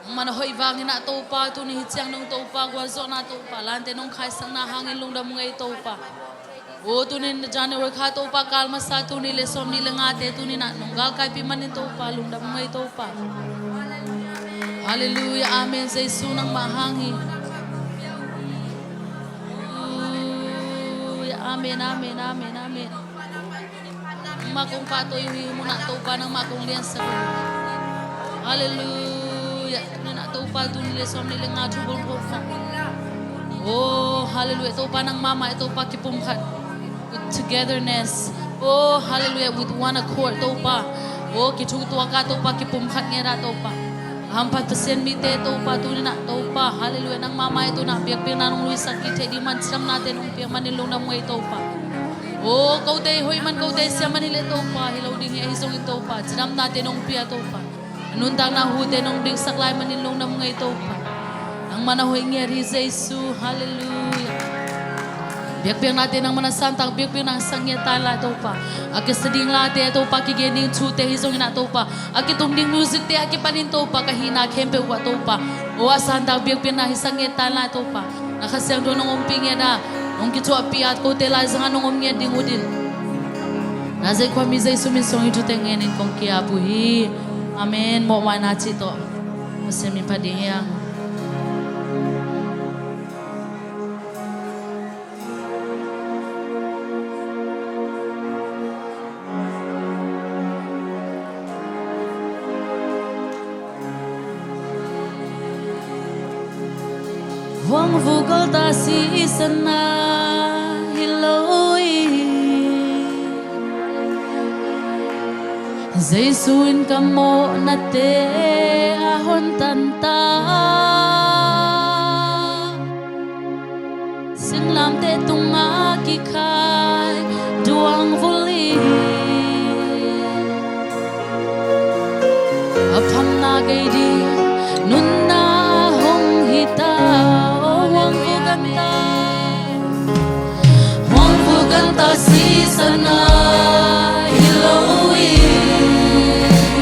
Manahoy vangin na topa tu ni hityang nung topa gwazo na topa lante nung kaisang na hangin lung da mga topa. O tu ni January ka topa kalma sa tu ni lesom ni langate tu ni na nunggal kay piman ni topa lung da mga topa. Hallelujah, amen sa Isu ng mahangin. Amen, amen, amen, amen. Makong patoy mo na topa ng makong liyan sa hallelujah. Na topa tu ni lesom ni langate bulbul. Oh, hallelujah. Topa ng mama, ito pa kipumkat. With togetherness. Oh, hallelujah. With one accord. Topa. Oh, kitutua ka topa kipumkat nga topa. Hampat pasen mite topa tu na topa. Hallelujah. Nang mama ito na biyak pinanong Luis sakit di man siram natin ng piyak manilong na mo topa. Oh, kau tay hoy man kau tay siya manila topa. Hilaw ding isong topa. Siram natin ng piyak topa. Anuntang na hute nung ding saklay manilong na mga topa. Ang manahoy ngeri sa Isu, hallelujah. Biyak-biyak natin ang manasantang, biyak-biyak ng sangyatan lato pa. Aki seding late ito pa, kigening chute, hisong inato pa. Aki tumding music te, aki paninto pa, kahina, kempe wato pa. O asantang, biyak-biyak na hisangyatan lato pa. Nakasiyang doon ng umpingya na, nung kito apiat ko, tela isang anong umnya ding udin. Nazay kwa mizay sumisong ito tengenin kong kiapuhi. Amen, mo manati to. Masemi padihang. Wang vugol ta si sana hiloi Zaisuin kamo na te ahon tanta Singlam te tunga kikai duang vuli Apam na gay di nun na hong hita Ganta si sana hiloi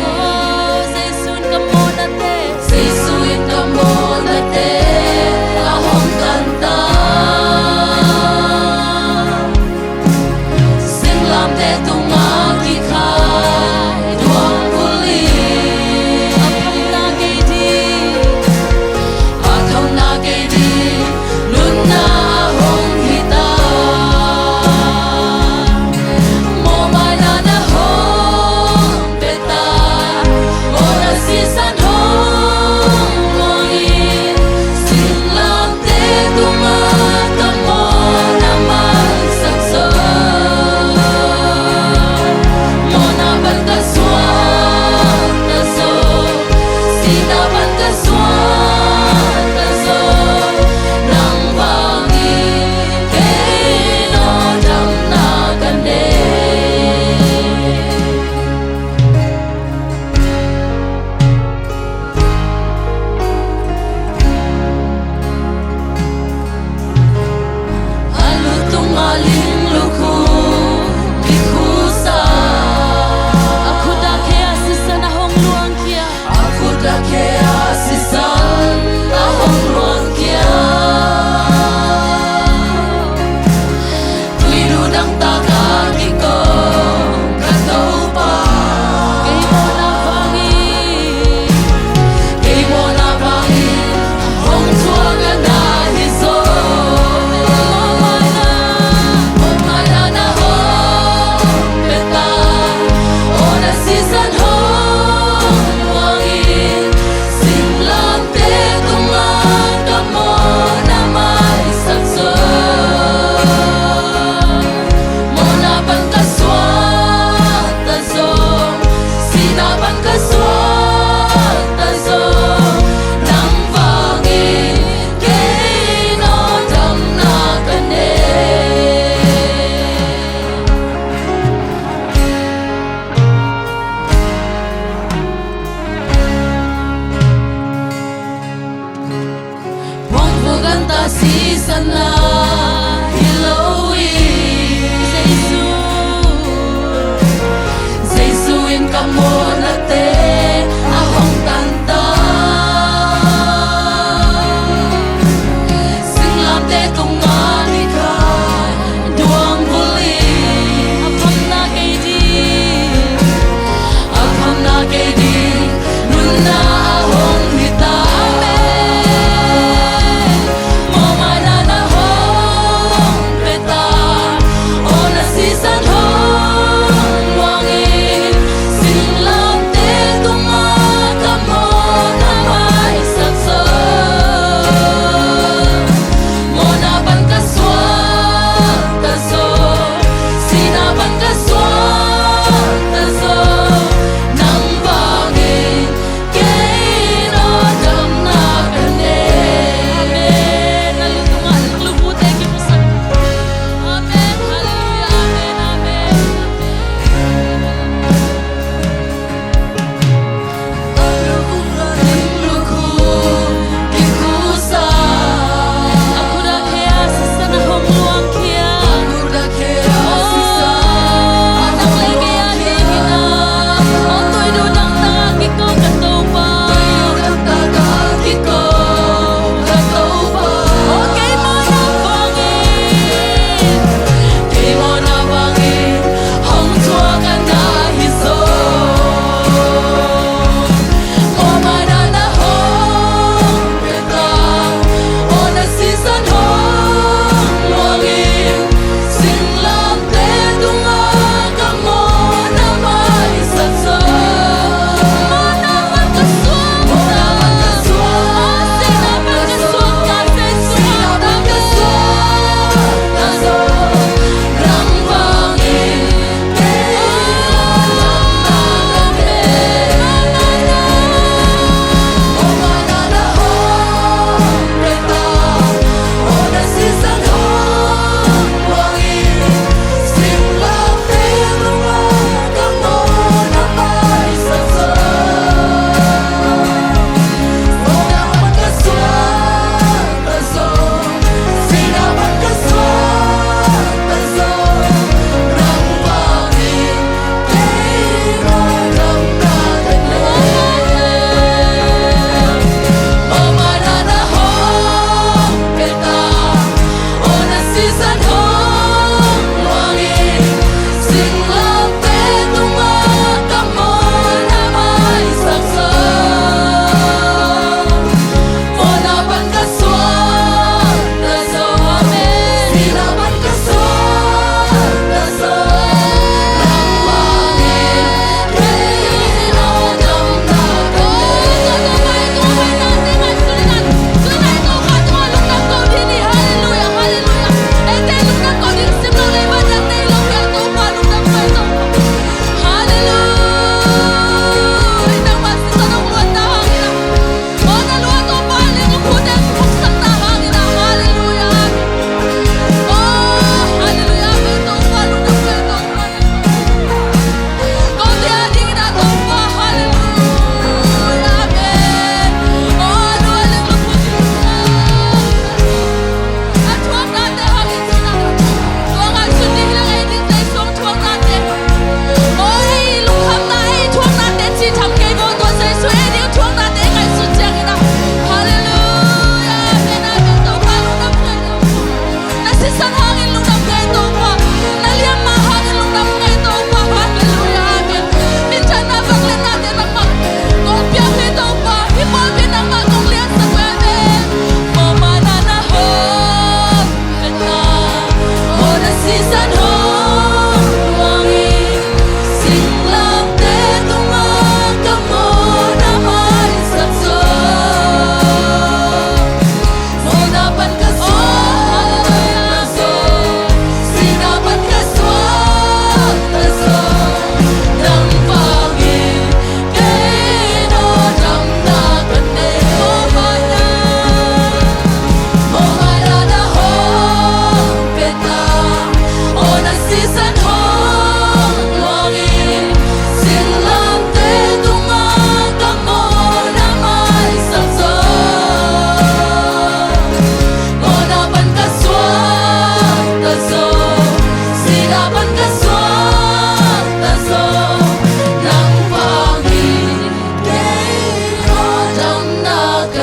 Oh, Zaisuin kamo na te Zaisuin kamo na te Ahong kanta Singlam te tumagikay Duang puli Apang nagay di Akaw nagay di Luna ahong hita Zaisuin kamo na te ahong kanta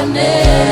Hallelujah, amen.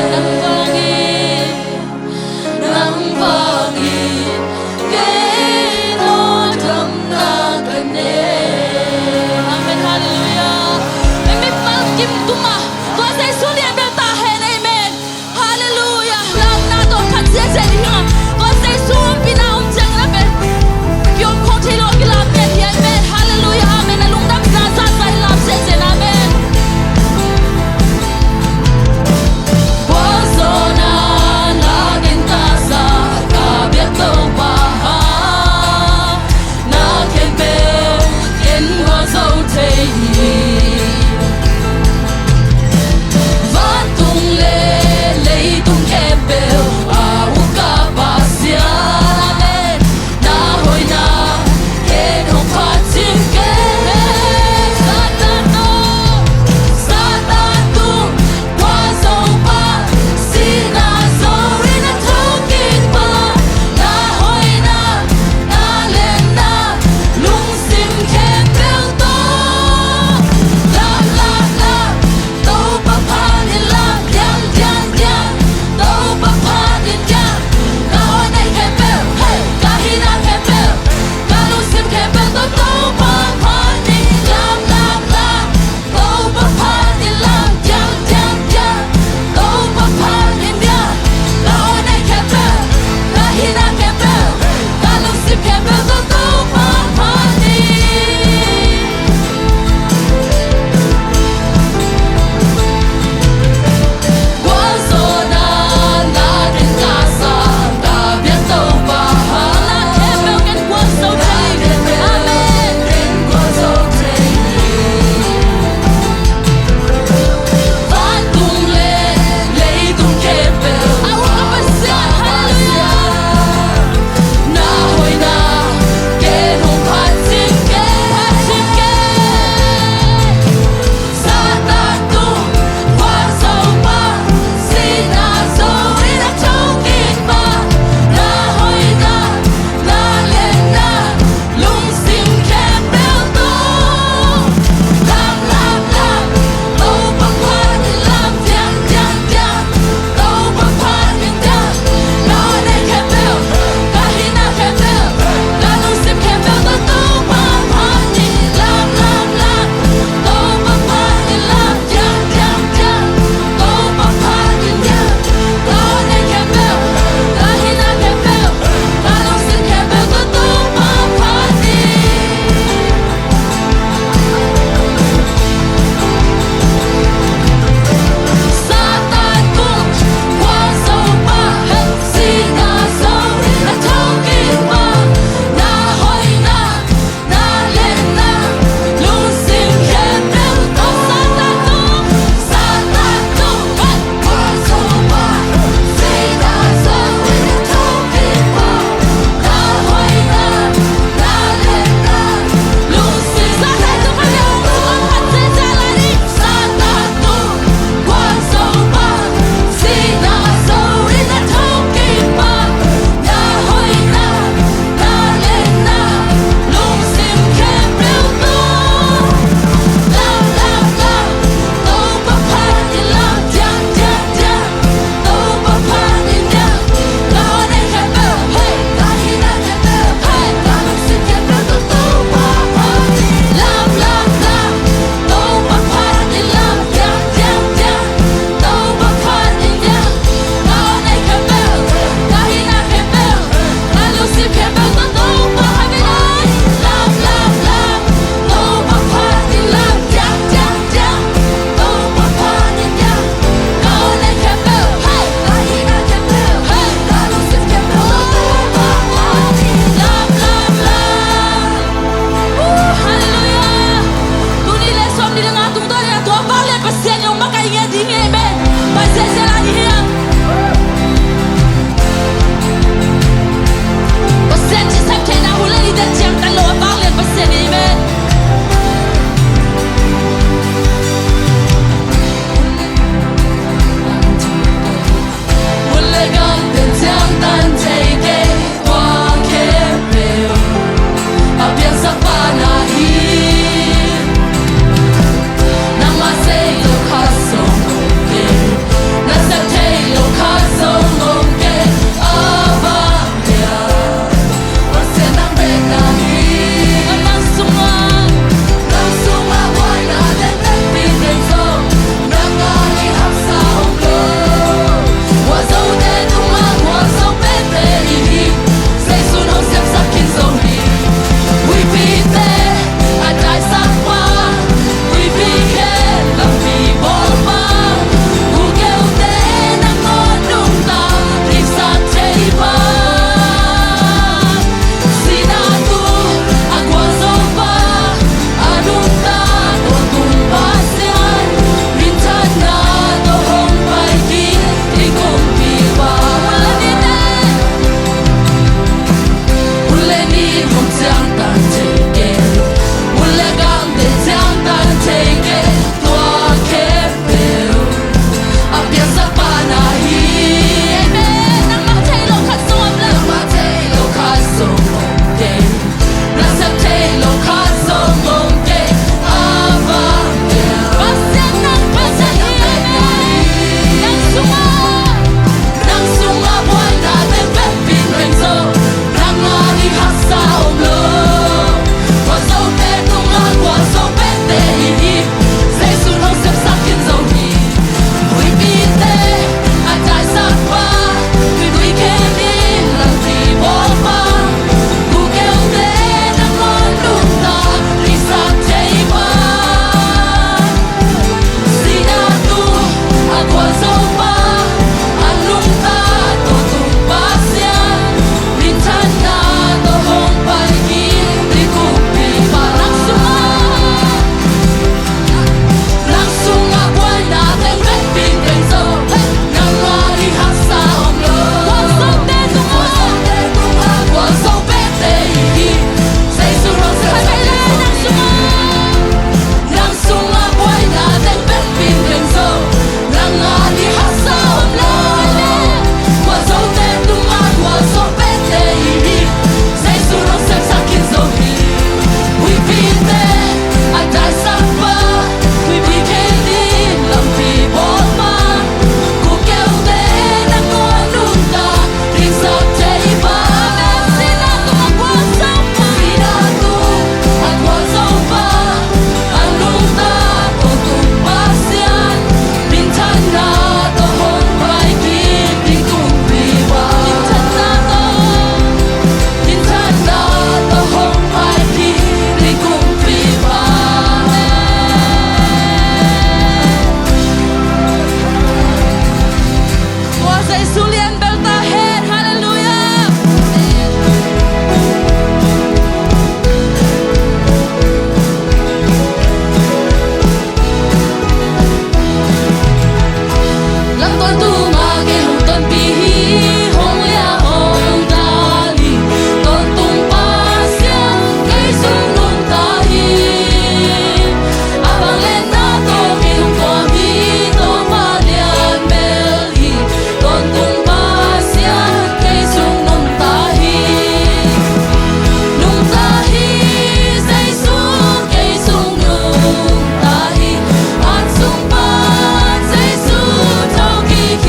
Hãy subscribe cho kênh Ghiền Mì Gõ để không bỏ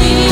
lỡ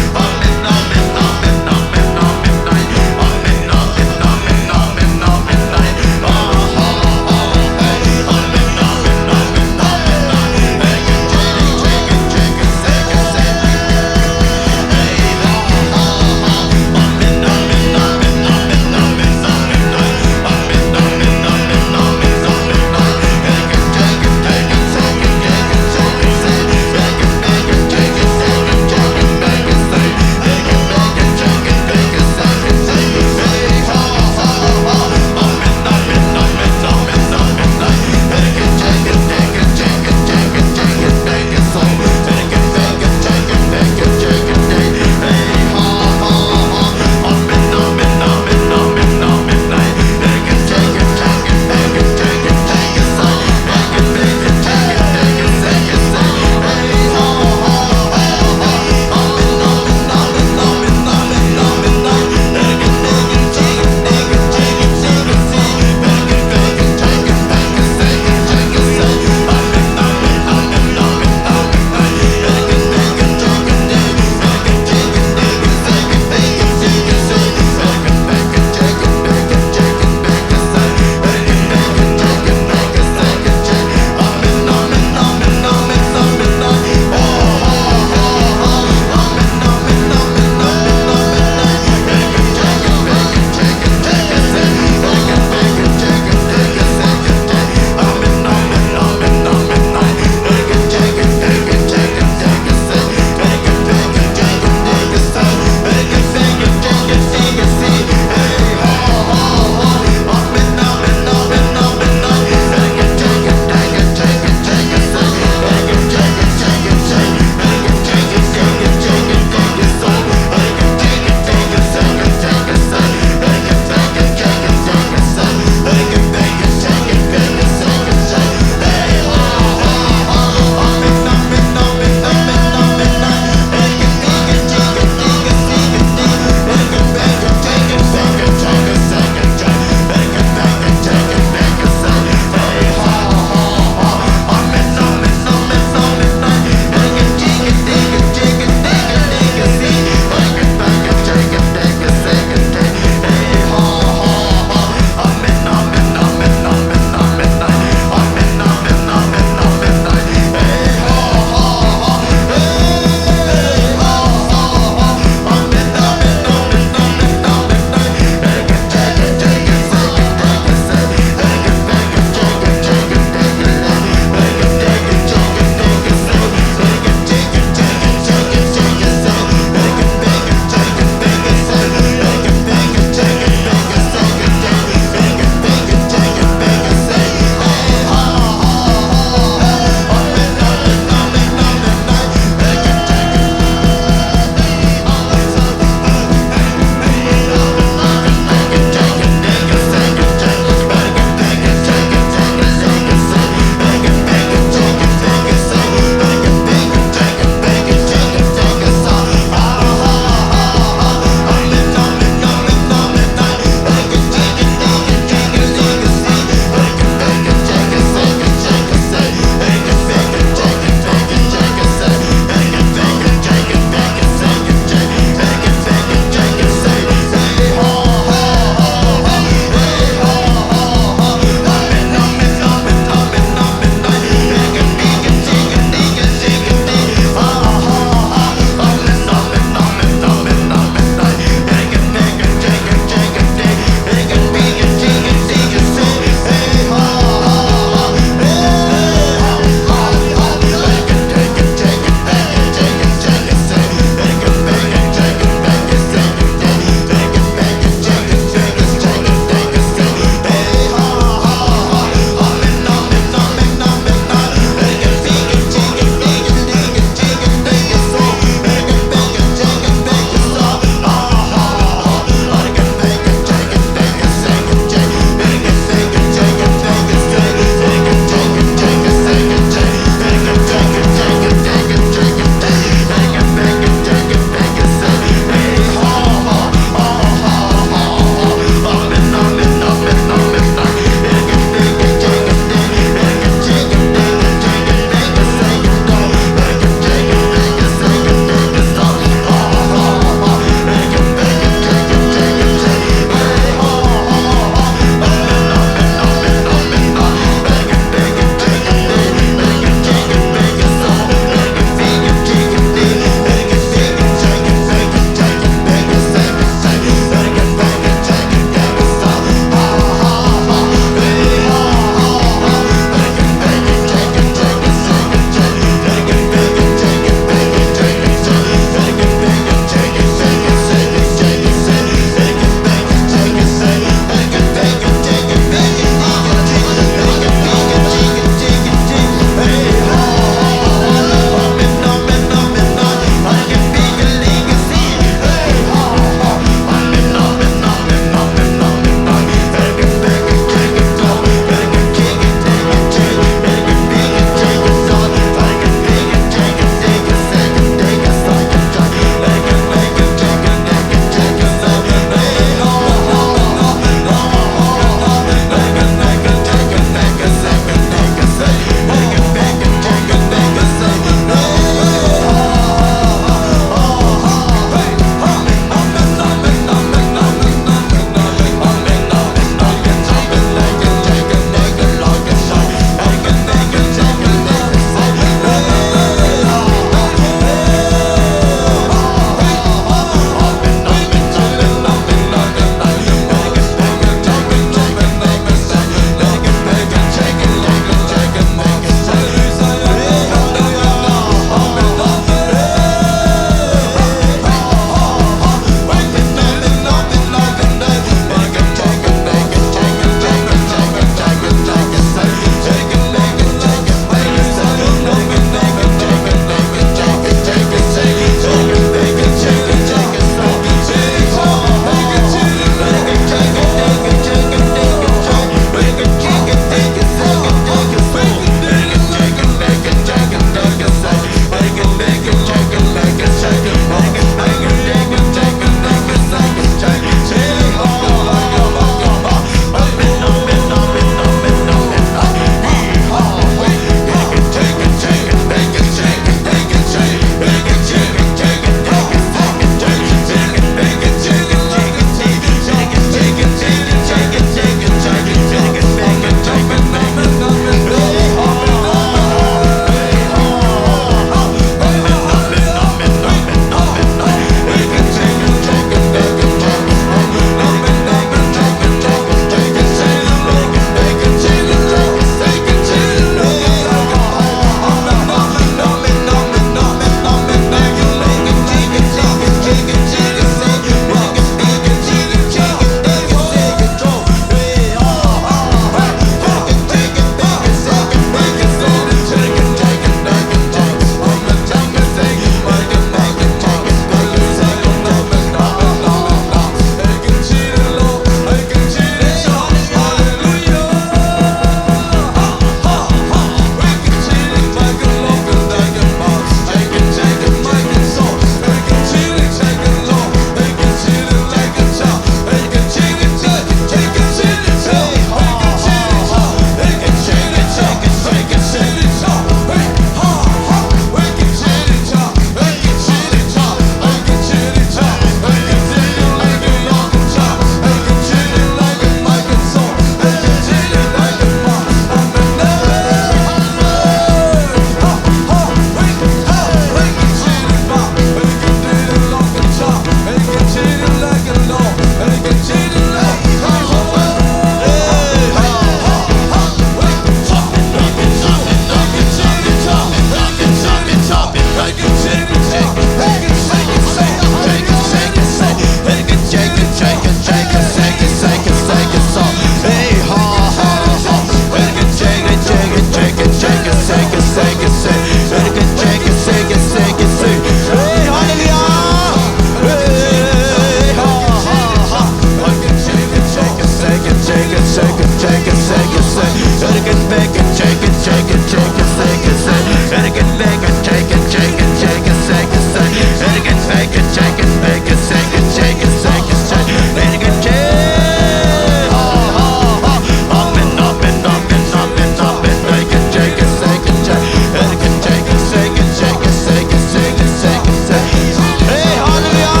bake it, shake it, shake it, shake it, shake it, shake it. And again, bake it, shake it, shake it, shake it, shake it, shake it. And again, bake it, shake it, bake it, shake it, shake it, shake it, shake it. And again, shake. Ha ha ha. Up and up and up and up and up and bake it, shake it, shake it, shake it. And again, shake it, shake it, shake it, shake it, shake it, shake it, shake it. Hey, hallelujah.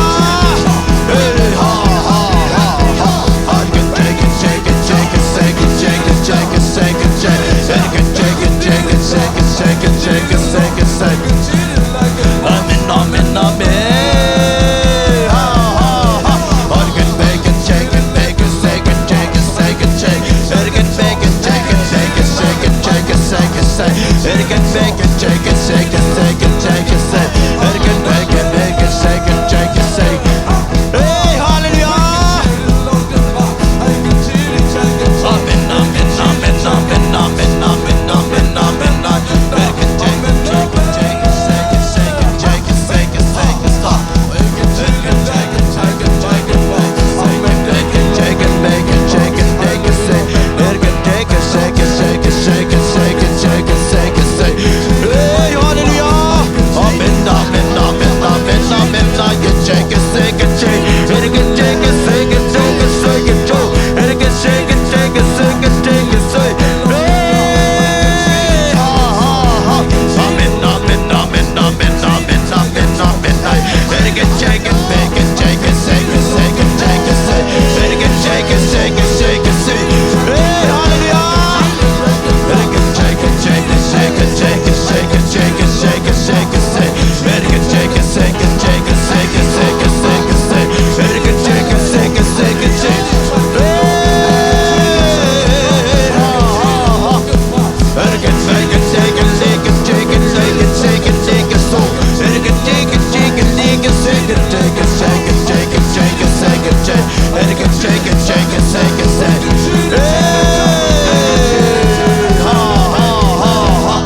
Hey, ha ha ha ha. And again, shake it, shake it, shake it, shake it, shake it, shake it, shake it, shake it. And again, shake it, shake it, shake it, shake it, shake it, shake it, shake it. Amen, amen, amen. Ha ha ha. And again, bake it, shake it, bake it, shake it, shake it, shake it, shake it. And again, bake it, shake it, shake it, shake it, shake it, shake it, shake it. And again, bake it, shake it, shake it, shake it, shake it, shake it. And again, bake it, shake it, shake it, shake it. Hey, hallelujah. Amen, amen, amen, amen, amen, amen, amen, amen, amen. Bake it, shake it, shake it, shake it, shake it, shake it, shake it, shake it, shake it, stop. Bake it, shake it, shake it, shake it, shake it, bake it, shake it, bake it, shake it, shake it, shake it, shake it. Bake it, shake it, shake it, shake it, shake it, shake it, shake it, shake it. Hey, hallelujah. Amen, amen, amen, amen, amen, amen. Shake it, shake it, shake it. Shake it, shake it, shake it, shake it, shake it, Joe. And again, shake it, shake it, shake it, shake it, shake it. Hey, ha ha ha. Amen, amen, amen, amen, amen, amen, amen. And again, shake it, bake it, shake it, shake it, shake it, shake it, shake it. And again, shake it, shake it, shake it, shake it. Hey, hallelujah. And again, shake it, shake it, shake it, shake it, shake it, shake it, shake it, shake it, shake it. And again, shake it, shake it, shake it, shake it, shake it, shake it, shake it. And again, shake it, shake it, shake it, shake it. Hey, ha ha ha. And again, shake it, shake it, shake it, shake it, shake it, shake it, shake it, so. And again, shake it, shake it, shake it, shake it, shake it, shake it, shake it, shake it, shake it, shake it. And again, shake it, shake it, shake it, shake it. Hey, ha ha ha ha.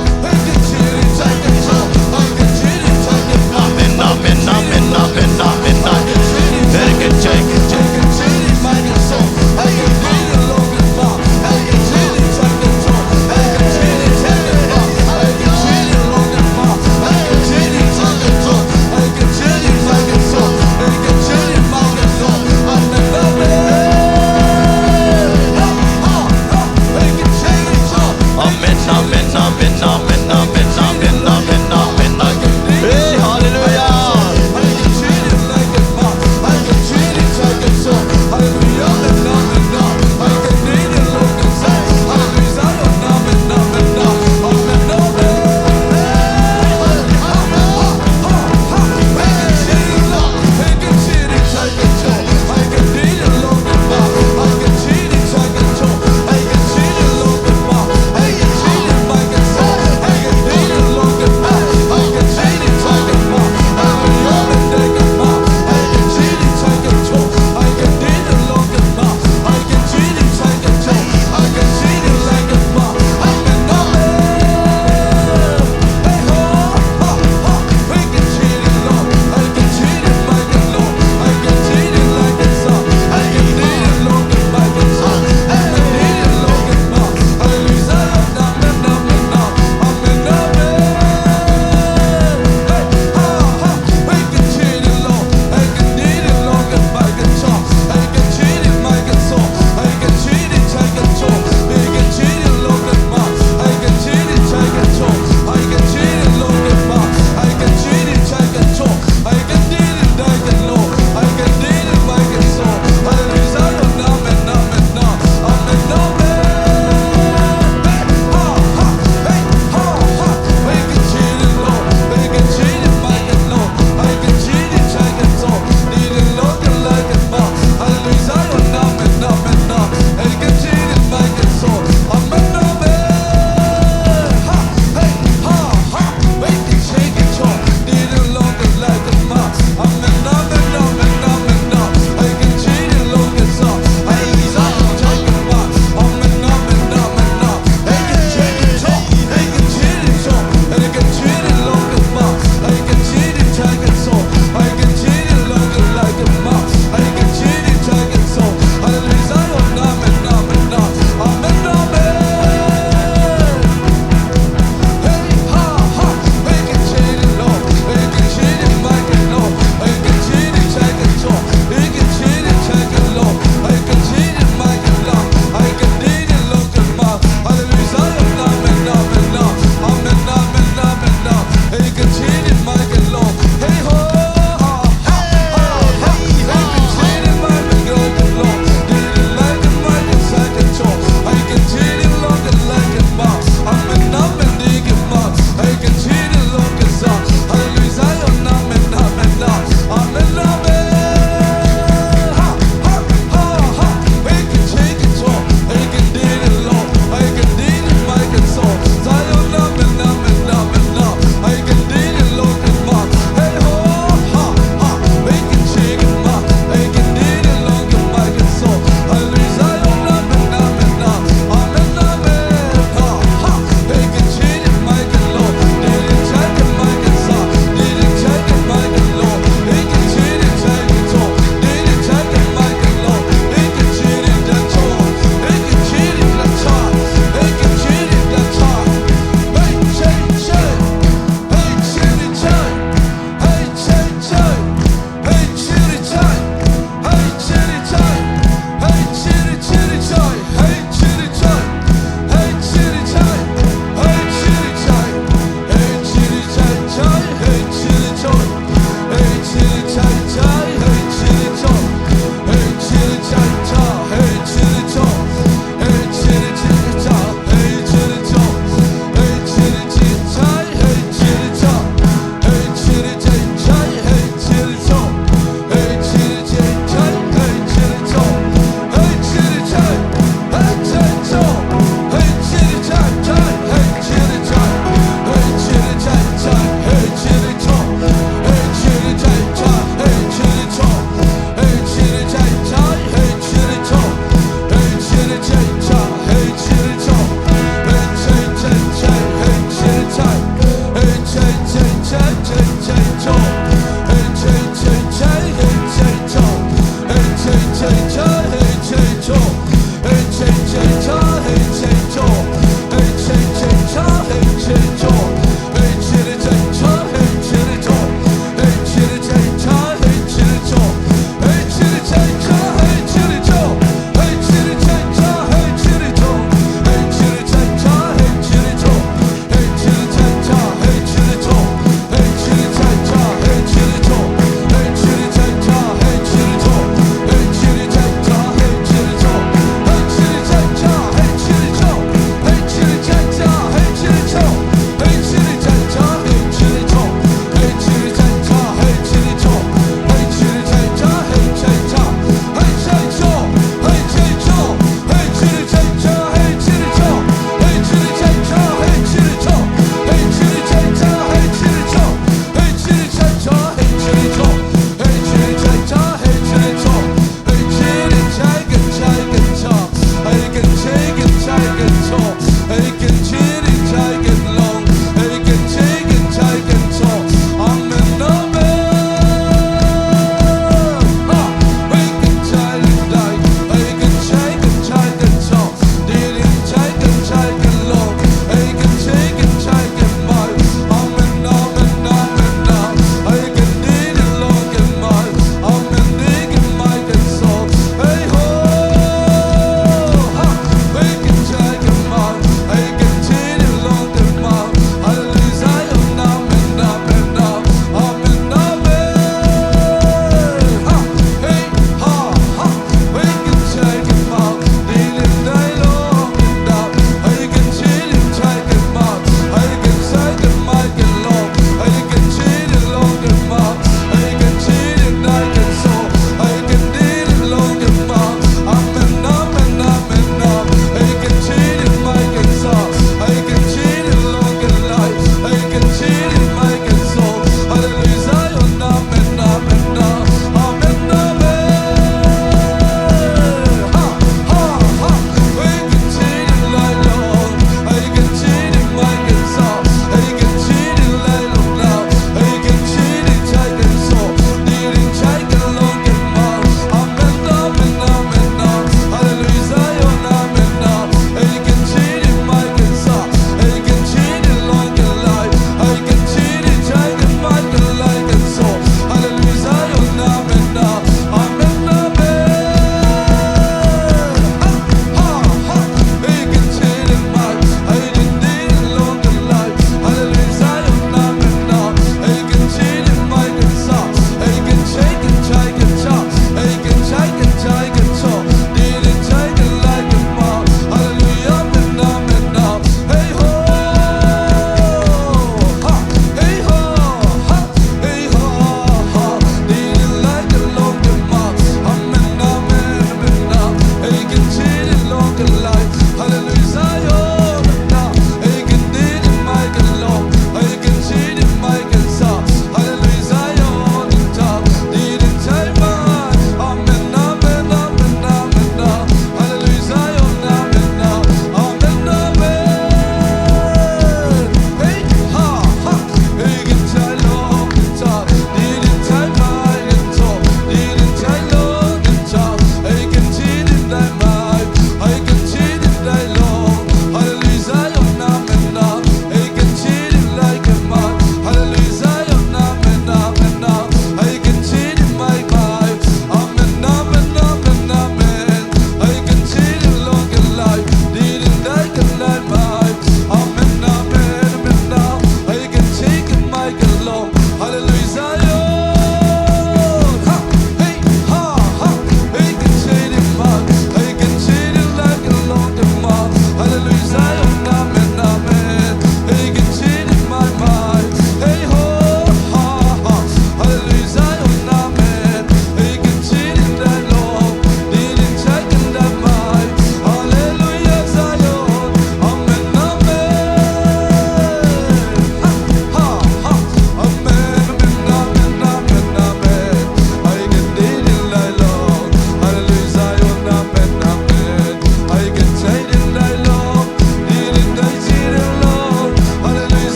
Amen, amen, amen, amen, amen, amen. And again, shake it, shake it. Amen, amen, amen, amen, amen, amen, amen, amen, amen. Hey, hallelujah.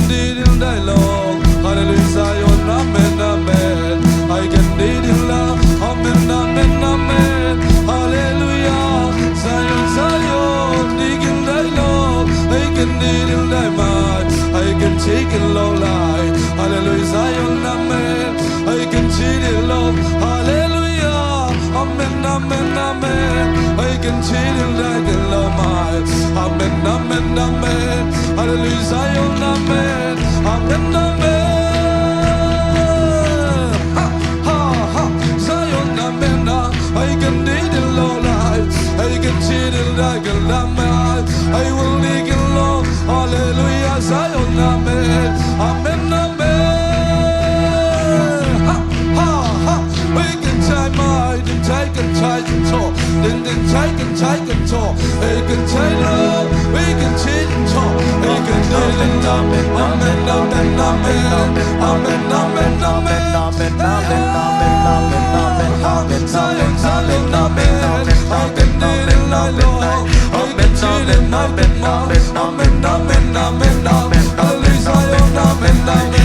need in thy Lord. Hallelujah, Zion, amen, amen. I can need in love, amen, amen, amen. Hallelujah, Zion, Zion, need in thy Lord. I can need in thy mind. I can take it low life. Hallelujah, Zion, amen. I can cheat it love. Hallelujah, amen, amen, amen. I can cheat it like a love my. Amen, amen, amen. Hallelujah, Zion, amen. Amen, amen. Ha, ha, ha. Zion, amen. I can need it low life. I can cheat it like a love my. I will need it low. Hallelujah, Zion, amen. Amen, amen. Ha, ha, ha. We can try my, then take and try to talk. Then take and take and talk. We can try love. We can cheat and talk. We can do it. Amen, amen, amen, amen. Amen, amen, amen. Amen, amen, amen, amen, amen, amen, Zion, Zion, amen. amen, I can do it, my Lord. I can cheat it, my Lord. Amen, amen, amen, amen. Hallelujah, Zion, amen, amen.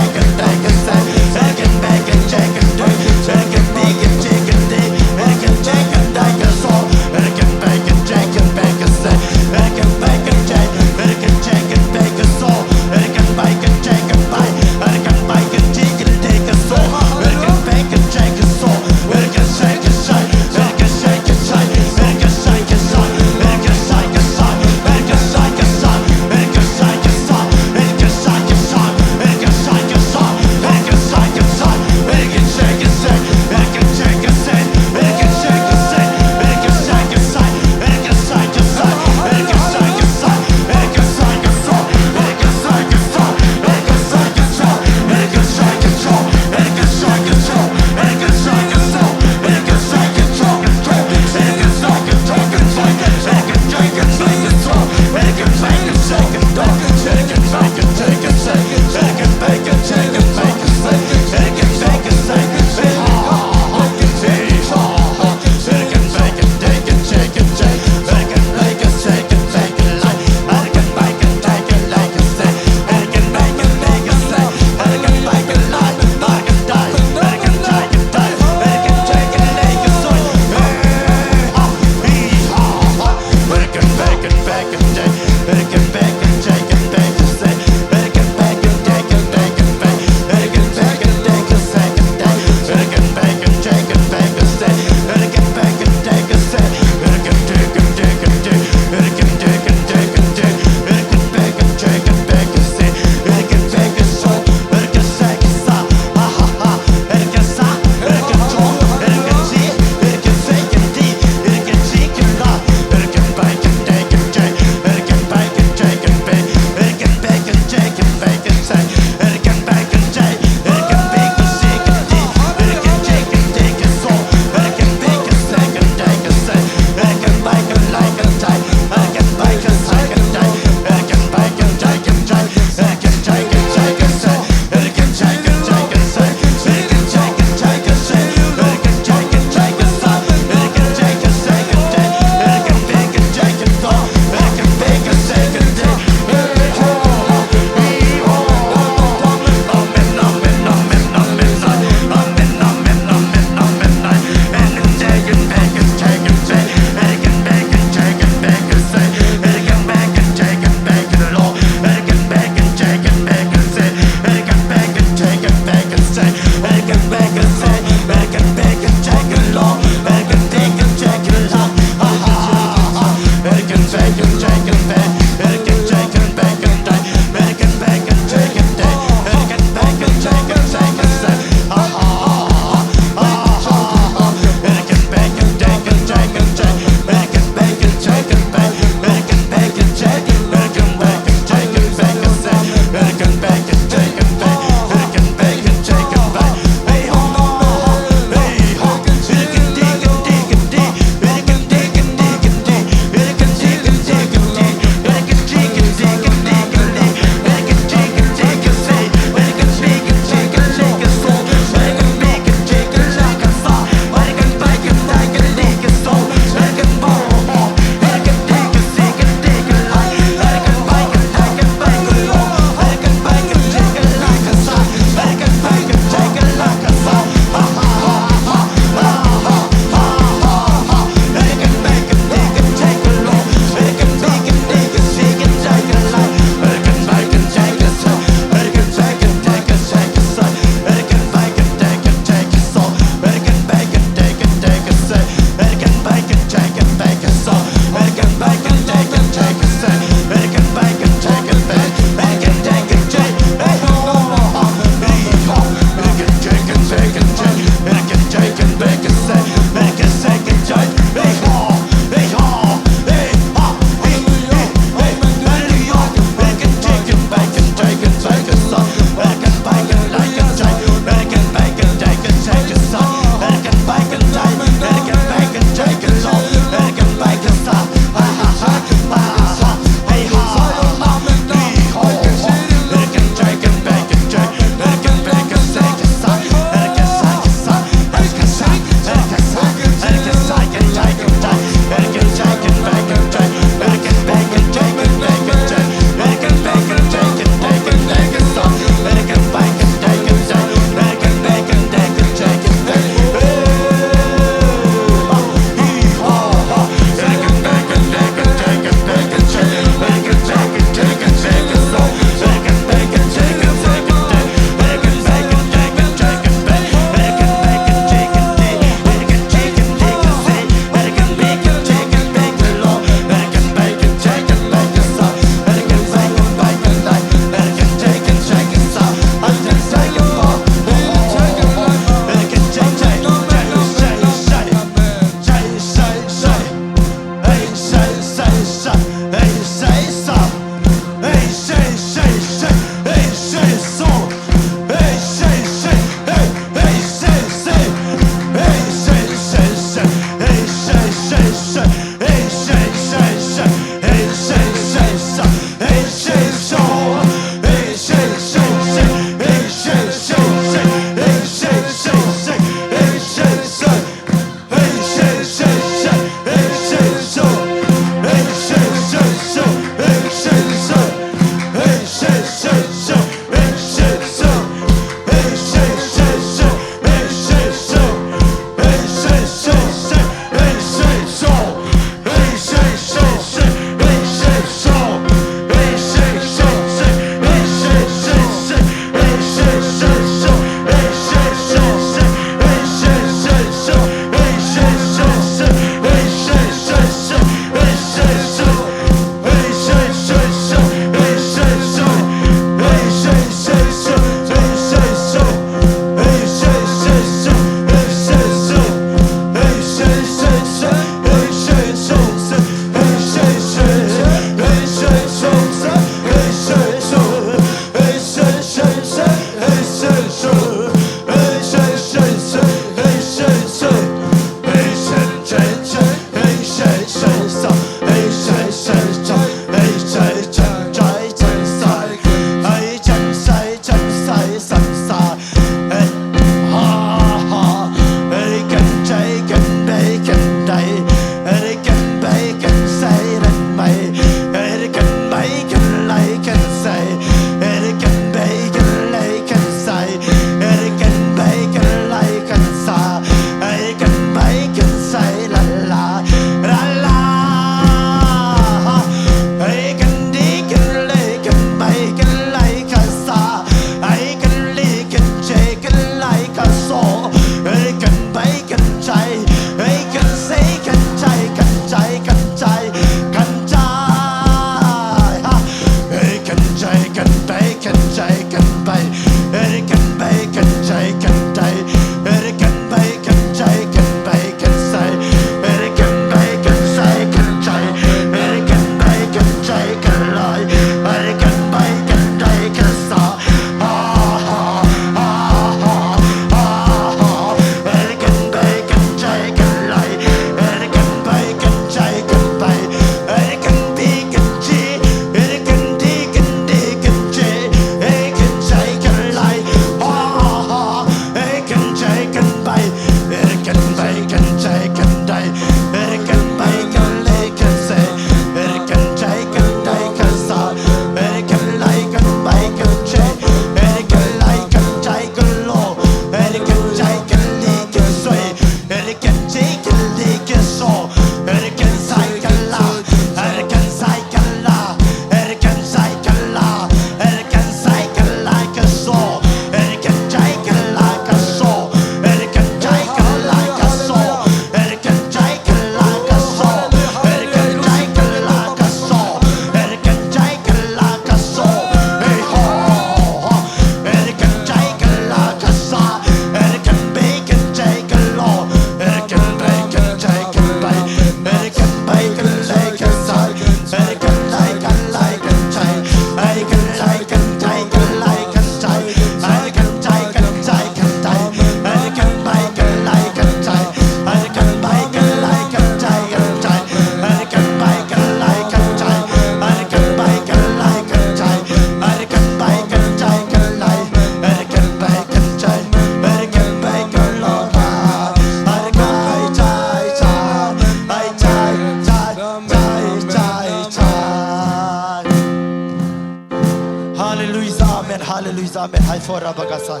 amen. Hai fora bagasan.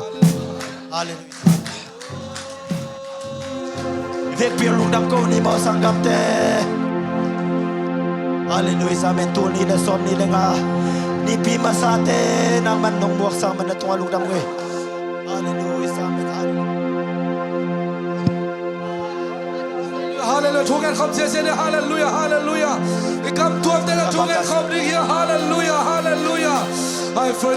Hallelujah. Vek pirung dam ko ni mo sanggap te. Hallelujah. Amen. Tu ni le som ni le nga. Ni pima sa te nang man nong muak sang man na tunga lung dam ko. Hallelujah. Amen. Hallelujah. Tungan kom sia sia hallelujah. Hallelujah. Ikam tuam te tungan kom ni here. Hallelujah. Hallelujah. I pray.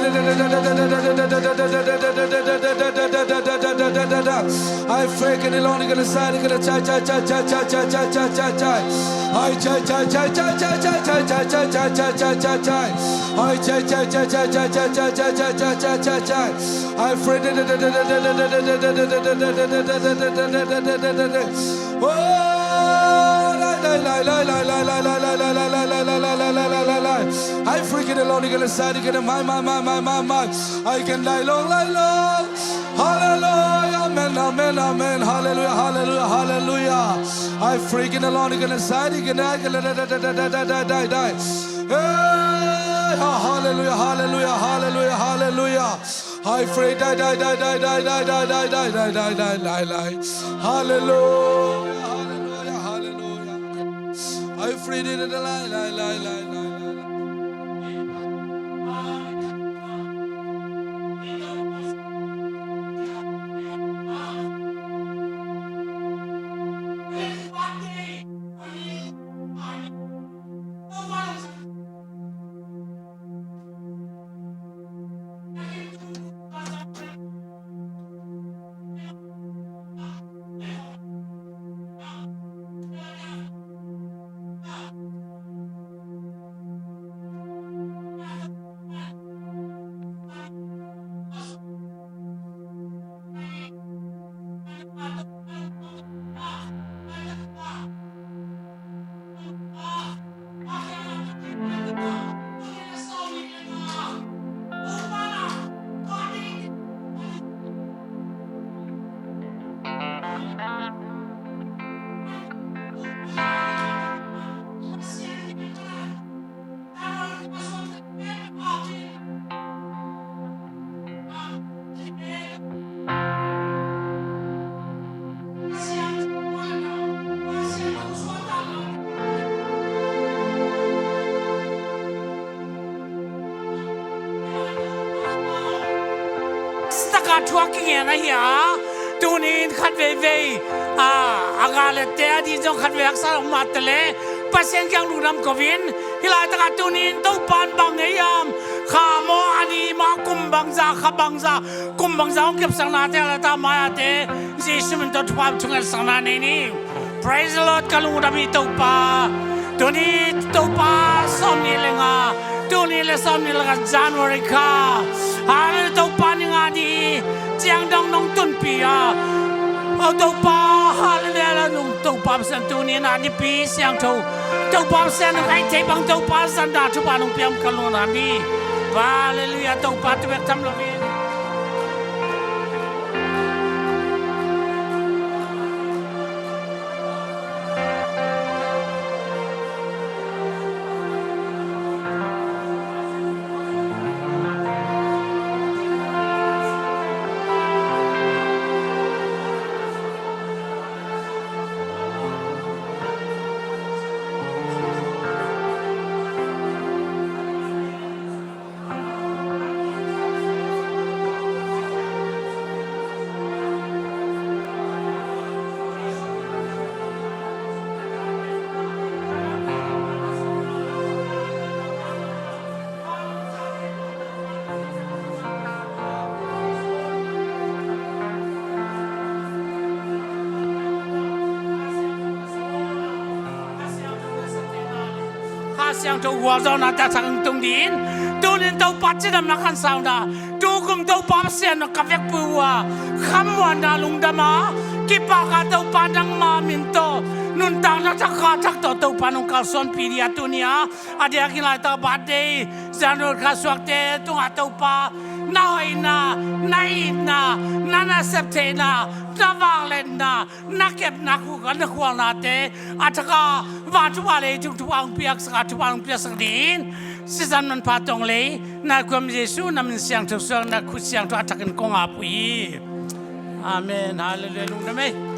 I pray. Can you learn? Can you say? Can you chai chai chai chai chai chai chai chai chai chai. I chai chai chai chai chai chai chai chai chai chai chai chai chai chai. I chai chai chai chai chai chai chai chai chai chai chai chai chai. I pray. I freaking alone, you gonna say, you gonna my. I can lie long. Hallelujah, amen, amen, amen. Hallelujah, hallelujah, hallelujah. I freaking alone, you gonna say, you gonna die. Hey, hallelujah, hallelujah, hallelujah, hallelujah. I pray, die. Hallelujah. I freed it in the lie. Talking na hiya tunin khatve agale te adi jong khatve aksa matale pasien kyang lunam kovin hilai taka tunin to pan bang eyam khamo ani ma kumbang za khabang za kep sang na te ta ma te jisum to twap chungal sang na ni praise the lord kalung dami to pa tuni to pa somni lenga tuni le somni lenga January ka hal to pa ni ngadi Jiang dong nong tun pia, tàu ba hallelujah nong tàu ba san tu ni na ni pi siang tàu ba san nong ai thấy bằng tàu ba san đã chú ba nong piam kalon na mi, hallelujah tàu ba tu biết tham lo vi. Siang tu gua zau na ta sang tung din, tu nin tau pat si dam na kan sau na, tu kum tau pa sian na kavek puwa, khamwan na lung dama, kipa ka tau padang ma minto, nun tang na tak tau panung kalson piria tu nia, ada yang lai tau bade, zanur kaswak te tu atau pa, na hoi na eat na septe na vang len na kep na ku kan na kuang na te ataka wa tu wa le ju tu ang piak sa tu ang piak sa din sisan man patong le na kwam Yesu na min siang tu sang na ku siang tu atakan kong apui amen hallelujah